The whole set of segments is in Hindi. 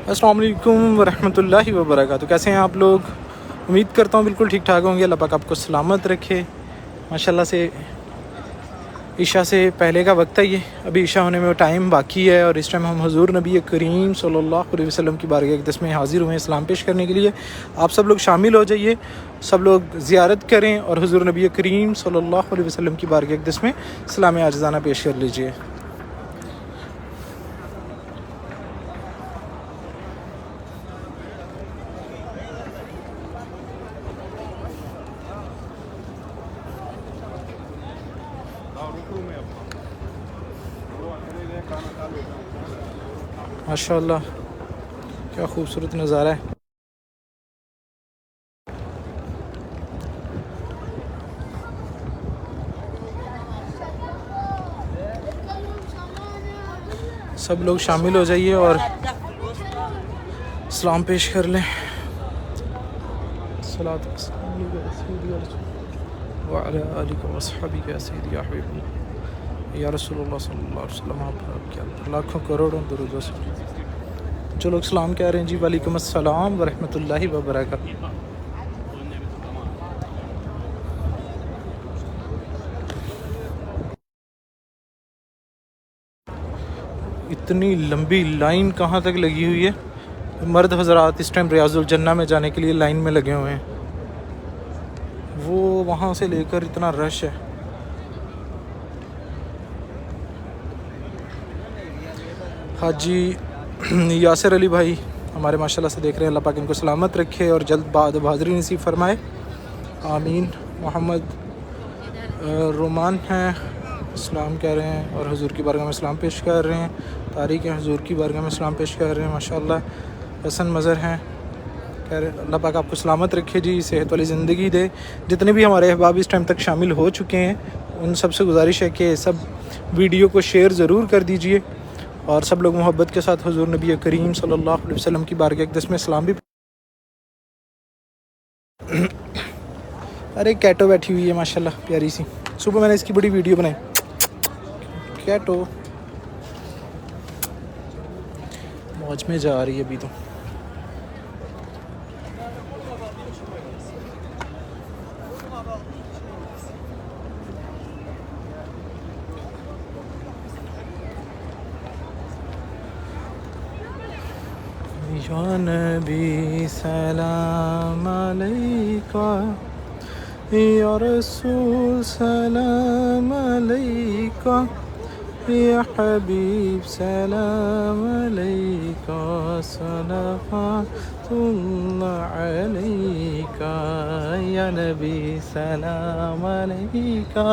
अस्सलाम वालेकुम वरहमतुल्लाहि वबरकातुहू। कैसे हैं आप लोग? उम्मीद करता हूँ बिल्कुल ठीक ठाक होंगे। अल्लाह पाक आपको सलामत रखे। माशाल्लाह से ईशा से पहले का वक्त है ये, अभी ईशा होने में टाइम बाकी है और इस टाइम हम हुजूर नबी करीम सल्लल्लाहु अलैहि वसल्लम की बारगाह अक़दस में हाज़िर हुए हैं सलाम पेश करने के लिए। आप सब लोग शामिल हो जाइए, सब लोग ज़ियारत करें और हुजूर नबी करीम सल्लल्लाहु अलैहि वसल्लम की बारगाह अक़दस में सलाम आजिज़ाना पेश कर लीजिए। माशाअल्लाह क्या खूबसूरत नज़ारा है। सब लोग शामिल हो जाइए और सलाम पेश कर लें। या रसूलुल्लाह सल्लल्लाहु अलैहि वसल्लम, आप लाखों करोड़ों दुरूद से जो लोग सलाम कह रहे हैं जी, वालेकुम अस्सलाम वरहमतुल्लाहि वबरकातुहू। इतनी लंबी लाइन कहाँ तक लगी हुई है। मर्द हज़रात इस टाइम रियाजुल जन्ना में जाने के लिए लाइन में लगे हुए हैं। वो वहाँ से लेकर इतना रश है। हाजी यासिर अली भाई हमारे माशाल्लाह से देख रहे हैं। अल्लाह पाक इनको सलामत रखे और जल्द बाद बहादुरी नसीब फरमाए, आमीन। मोहम्मद रोमान हैं, सलाम कह रहे हैं और हुजूर की बारगाह में सलाम पेश कर रहे हैं। तारिक हैं, हुजूर की बारगाह में सलाम पेश कर रहे हैं माशाल्लाह। हसन मज़र हैं, कह रहे अल्लाह पाक आपको सलामत रखे जी, सेहत वाली ज़िंदगी दे। जितने भी हमारे अहबाब इस टाइम तक शामिल हो चुके हैं उन सब से गुजारिश है कि सब वीडियो को शेयर ज़रूर कर दीजिए और सब लोग मोहब्बत के साथ हुजूर नबी करीम सल्लल्लाहु अलैहि वसल्लम की बारगाह अक़दस में सलाम भी। अरे कैटो बैठी हुई है माशाल्लाह प्यारी सी। सुबह मैंने इसकी बड़ी वीडियो बनाई। कैटो मौज में जा रही है अभी तो। या नबी सलाम अलैका, या रसूल सलाम अलैका, या हबीब सलाम अलैका, सलावतुल्लाह अलैका, या नबी सलाम अलैका,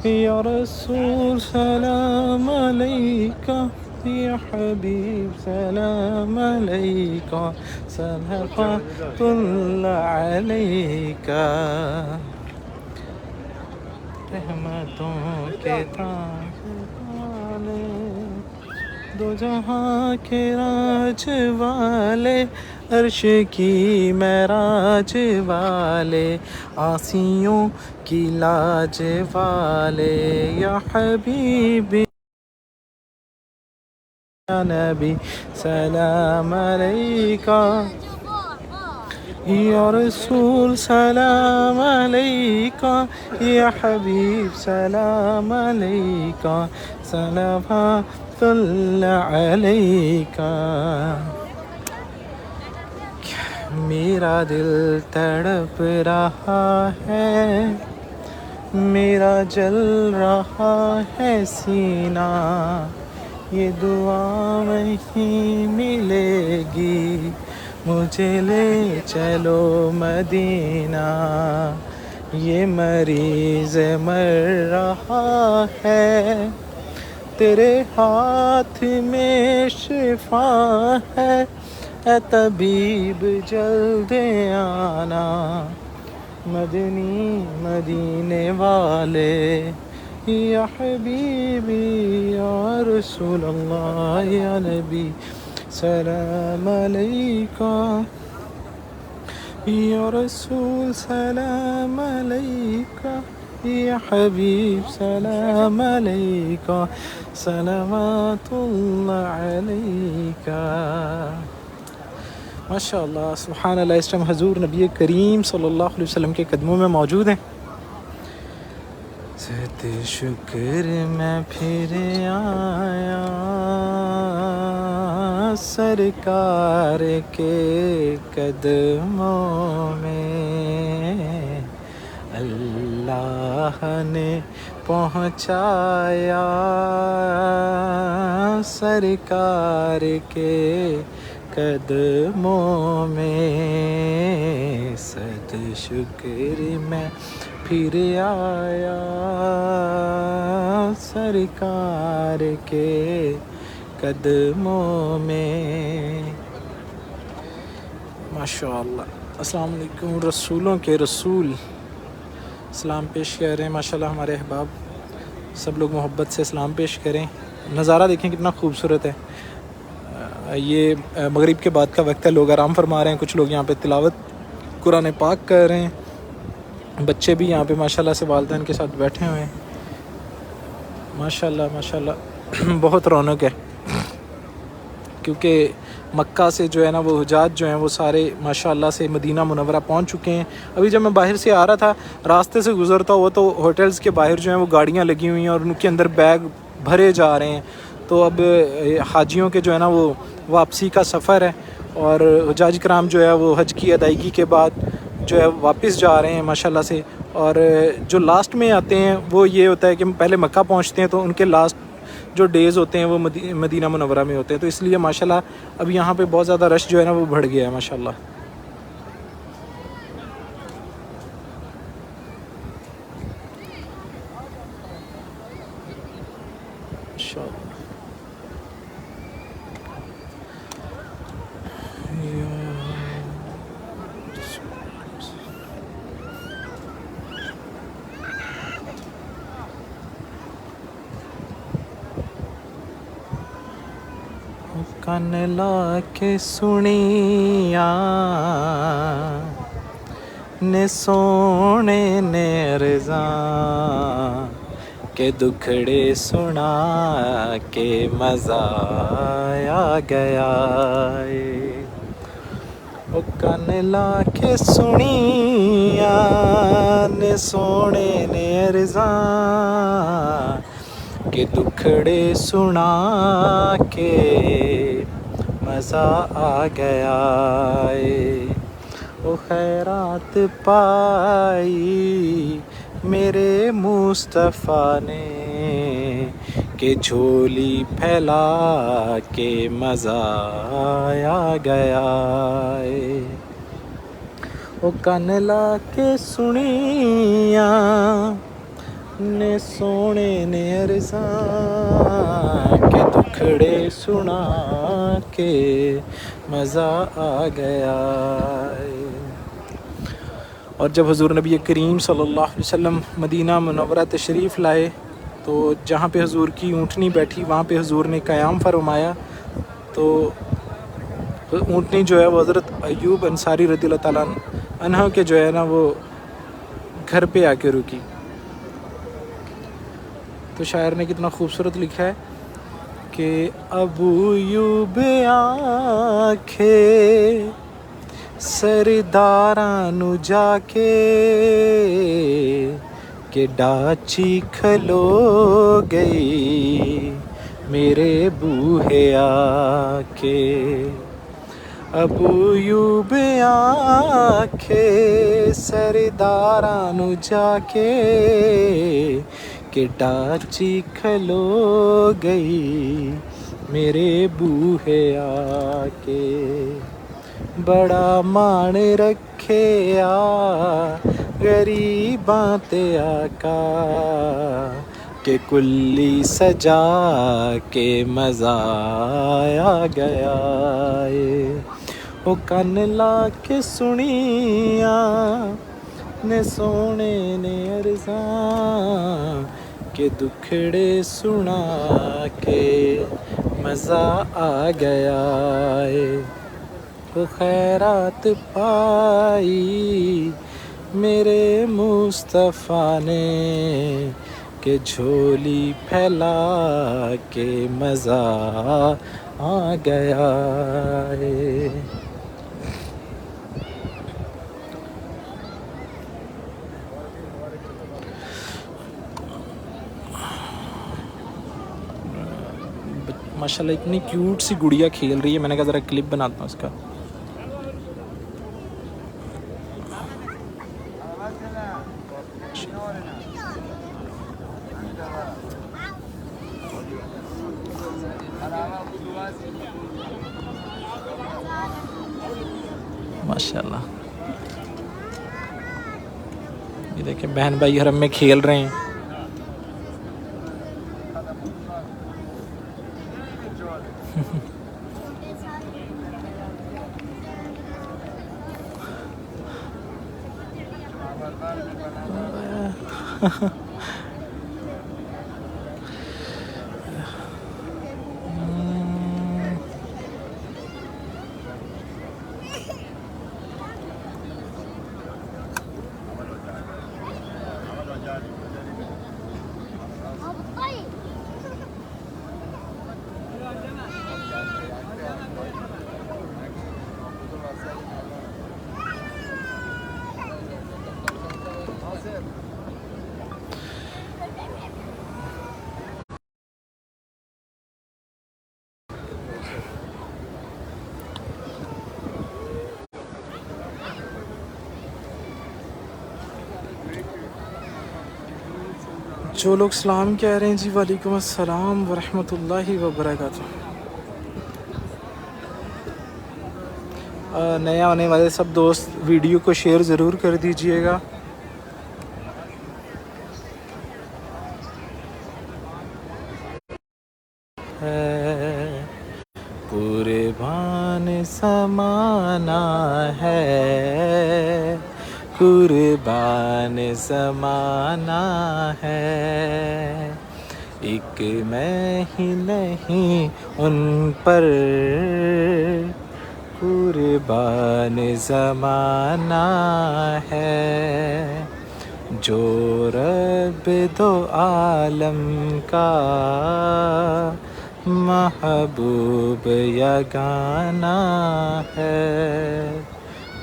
या रसूल सलाम अलैका, या हबीब सलाम अलैका, सलावतुल्लाह अलैका। रहमतों के ताजवाले, दो जहाँ के राज वाले, अर्श की महराज वाले, आसियों की लाज वाले, या हबीबी या नबी सलाम अलैका, या रसूल सलाम अलैका, या हबीब सलाम अलैका, सलावतुल्लाह अलैका। मेरा दिल तड़प रहा है, मेरा जल रहा है सीना, ये दुआ वहीं मिलेगी, मुझे ले चलो मदीना। ये मरीज़ मर रहा है, तेरे हाथ में शिफा है, ऐ तबीब जल्द आना, मदीने वाले, या हबीबी या रसूल अल्लाह, या नबी सलाम अलैका, या रसूल सलाम अलैका, या हबीब सलाम अलैका सलावतुल्लाह अलैका। माशाअल्लाह सुभान अल्लाह। इस टाइम हजूर नबी करीम सल्लल्लाहु अलैहि वसल्लम के कदमों में मौजूद हैं। सद शुक्र मैं फिर आया सरकार के कदमों में, अल्लाह ने पहुँचाया सरकार के कदमों में। सद शुक्र मैं फिर आया सरकार के कदमों में। माशाअल्लाह। अस्सलाम वालेकुम। रसूलों के रसूल सलाम पेश कर रहे हैं। माशाअल्लाह हमारे अहबाब सब लोग मोहब्बत से सलाम पेश करें। नज़ारा देखें कितना खूबसूरत है। ये मगरिब के बाद का वक्त है, लोग आराम फरमा रहे हैं, कुछ लोग यहाँ पे तिलावत कुरान पाक कर रहे हैं, बच्चे भी यहाँ पे माशाल्लाह से वालिदैन के साथ बैठे हुए हैं। माशाल्लाह माशाल्लाह बहुत रौनक है, क्योंकि मक्का से जो है ना वो हुजाज जो हैं वो सारे माशाल्लाह से मदीना मुनव्वरा पहुँच चुके हैं। अभी जब मैं बाहर से आ रहा था, रास्ते से गुज़रता हुआ तो होटल्स के बाहर जो हैं वो गाड़ियाँ लगी हुई हैं और उनके अंदर बैग भरे जा रहे हैं। तो अब हाजियों के जो है ना वो वापसी का सफ़र है और हुजाज कराम जो है वो हज की अदायगी के बाद जो है वापस जा रहे हैं माशाल्लाह से। और जो लास्ट में आते हैं वो ये होता है कि पहले मक्का पहुंचते हैं तो उनके लास्ट जो डेज़ होते हैं वो मदीना मुनव्वरा में होते हैं। तो इसलिए माशाल्लाह अब यहाँ पे बहुत ज़्यादा रश जो है ना वो बढ़ गया है माशाल्लाह। कन ला के सुनिया ने सोने ने रज़ा के दुखड़े सुना के मज़ा आ गया। ओ कन ला के सुनिया ने सोने ने रज़ा के दुखड़े सुना के मज़ा आ गया। ओ खैरात पाई मेरे मुस्तफ़ा ने के झोली फैला के मज़ा आ गया। ओ कन ला के सुनिया ने सोने ने रज़ा के दुखड़े सुना के मज़ा आ गया। और जब हुज़ूर नबी करीम सल्लल्लाहु अलैहि वसल्लम मदीना मुनव्वरा तशरीफ़ लाए तो जहाँ पे हुज़ूर की ऊँटनी बैठी वहाँ पे हुज़ूर ने क़याम फरमाया। तो ऊँटनी जो है वो हज़रत अय्यूब अंसारी रज़ियल्लाहु ताला अन्हु के जो है ना वो घर पे आके रुकी। तो शायर ने कितना खूबसूरत लिखा है कि अबू यूब आखे सरदारां नू जाके के डाची खलो गई मेरे बूहे आके। अबू यूब आखे सरदारां नू जाके के डाची खलो गई मेरे बूहे आके। बड़ा मान रखे आ गरीबां ते आका के कुल्ली सजा के मज़ा आ गया। ओ कन ला के सुनिया ने सोने ने अर्ज़ा के दुखड़े सुना के मज़ा आ गया। वो खैरात पाई मेरे मुस्तफ़ा ने के झोली फैला के मज़ा आ गया है। माशाल्लाह इतनी क्यूट सी गुड़िया खेल रही है, मैंने कहा ज़रा क्लिप बनाता हूँ उसका। माशाल्लाह ये देखें बहन भाई हरम में खेल रहे हैं। जो लोग सलाम कह रहे हैं जी, वालेकुम अस्सलाम वरहमतुल्लाहि वबरकातुह। नए आने वाले सब दोस्त वीडियो को शेयर ज़रूर कर दीजिएगा। कुर्बान समाना है, कुर्बान ज़माना है, एक मैं ही नहीं उन पर कुर्बान ज़माना है। जो रब दो आलम का महबूब यगाना है,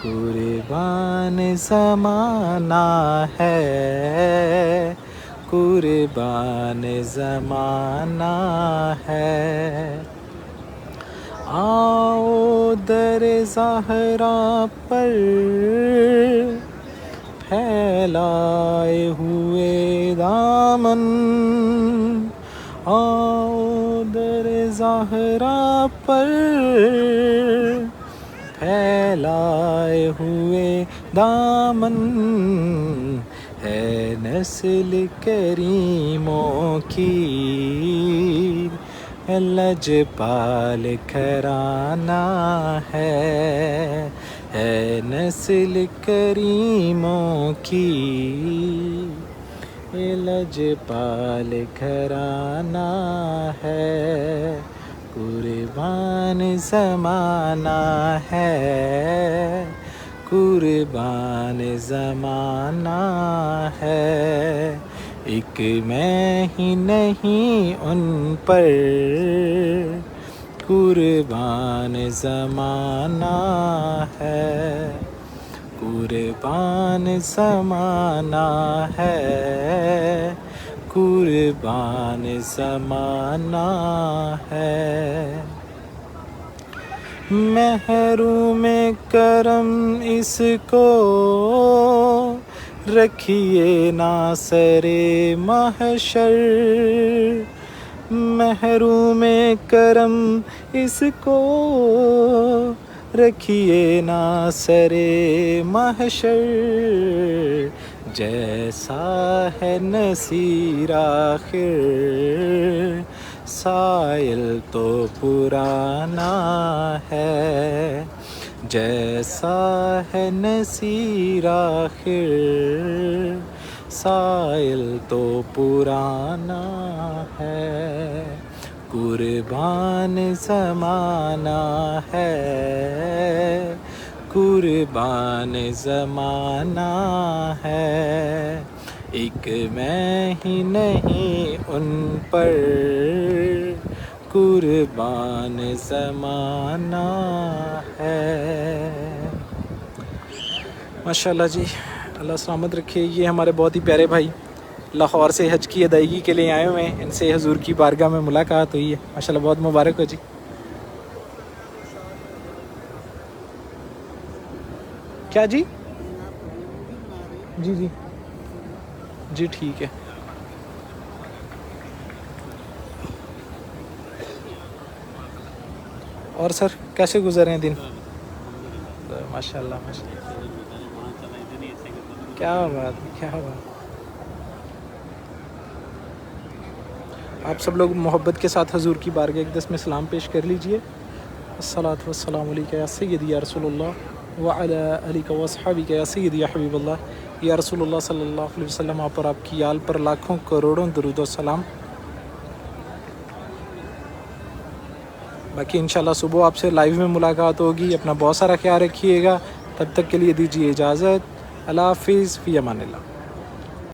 कुर्बान ज़माना है, कुर्बान ज़माना है। आओ दर ज़हरा पर फैलाए हुए दामन, आओ दर ज़हरा पर फैलाए हुए दामन, है नस्ल करीमों की लजपाल घराना है नस्ल करीमों की लजपाल घराना है, कुर्बान ज़माना है, कुर्बान ज़माना है, एक मैं ही नहीं उन पर कुर्बान ज़माना है, कुर्बान ज़माना है, कुर्बान ज़माना है। महरूम करम इसको रखिए ना सरे महशर, महरूम करम इसको रखिए ना सरे महशर, जैसा है नसीर आखिर साइल तो पुराना है, जैसा है नसीर आखिर साइल तो पुराना है, कुर्बान ज़माना है, कुर्बान ज़माना है, एक मैं ही नहीं उन पर कुर्बान ज़माना है। माशाल्लाह जी, अल्लाह सलामत रखे। ये हमारे बहुत ही प्यारे भाई लाहौर से हज की अदायगी के लिए आए हुए हैं। इनसे हजूर की बारगाह में मुलाकात हुई है, माशाल्लाह बहुत मुबारक हो जी। क्या जी? जी जी जी ठीक है। और सर कैसे गुजरे हैं दिन? माशाल्लाह माशाल्लाह, क्या बात है, क्या बात। आप सब लोग मोहब्बत के साथ हजूर की बारगाह अक़दस में सलाम पेश कर लीजिए। अस्सलातु वस्सलामु अलैका या सय्यदी या रसूलुल्लाह व अला आलिका व अस्हाबिका या सय्यदी या हबीबल्लाह या रसूलुल्लाह सल्लल्लाहु अलैहि वसल्लम। आप और आपकी आल पर लाखों करोड़ों दरूद व सलाम। बाकी इंशाल्लाह सुबह आपसे लाइव में मुलाकात होगी। अपना बहुत सारा ख्याल रखिएगा। तब तक के लिए दीजिए इजाज़त। अल्लाह हाफ़िज़, फ़ी अमानिल्लाह।